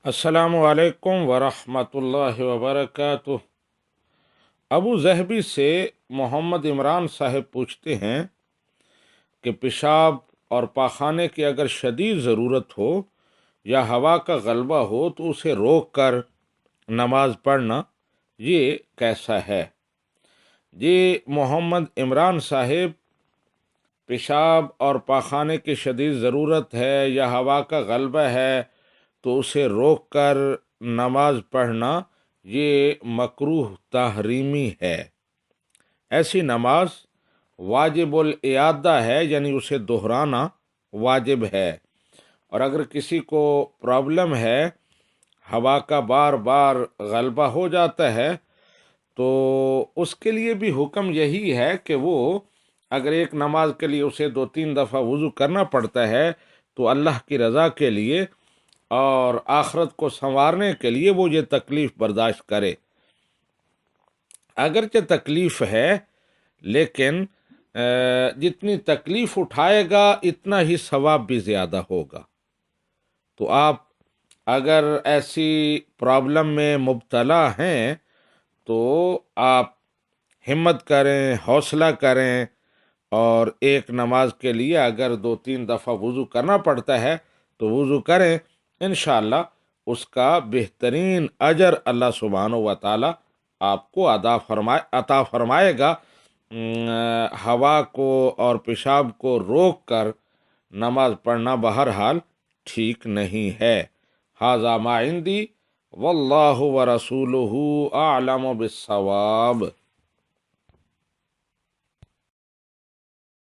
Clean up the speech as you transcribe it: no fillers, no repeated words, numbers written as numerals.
السلام علیکم ورحمۃ اللہ وبرکاتہ۔ ابو ظہبی سے محمد عمران صاحب پوچھتے ہیں کہ پیشاب اور پاخانے کی اگر شدید ضرورت ہو یا ہوا کا غلبہ ہو تو اسے روک کر نماز پڑھنا یہ کیسا ہے؟ جی محمد عمران صاحب، پیشاب اور پاخانے کی شدید ضرورت ہے یا ہوا کا غلبہ ہے تو اسے روک کر نماز پڑھنا یہ مکروہ تحریمی ہے۔ ایسی نماز واجب الاعادہ ہے، یعنی اسے دہرانا واجب ہے۔ اور اگر کسی کو پرابلم ہے، ہوا کا بار بار غلبہ ہو جاتا ہے، تو اس کے لیے بھی حکم یہی ہے کہ وہ اگر ایک نماز کے لیے اسے 2-3 دفعہ وضو کرنا پڑتا ہے تو اللہ کی رضا کے لیے اور آخرت کو سنوارنے کے لیے وہ یہ تکلیف برداشت کرے۔ اگرچہ تکلیف ہے لیکن جتنی تکلیف اٹھائے گا اتنا ہی ثواب بھی زیادہ ہوگا۔ تو آپ اگر ایسی پرابلم میں مبتلا ہیں تو آپ ہمت کریں، حوصلہ کریں، اور ایک نماز کے لیے اگر 2-3 دفعہ وضو کرنا پڑتا ہے تو وضو کریں، انشاءاللہ اس کا بہترین اجر اللہ سبحانہ و تعالی آپ کو عطا فرمائے گا۔ ہوا کو اور پیشاب کو روک کر نماز پڑھنا بہرحال ٹھیک نہیں ہے۔ ھذا ما عندی واللہ ورسولہ اعلم بالصواب۔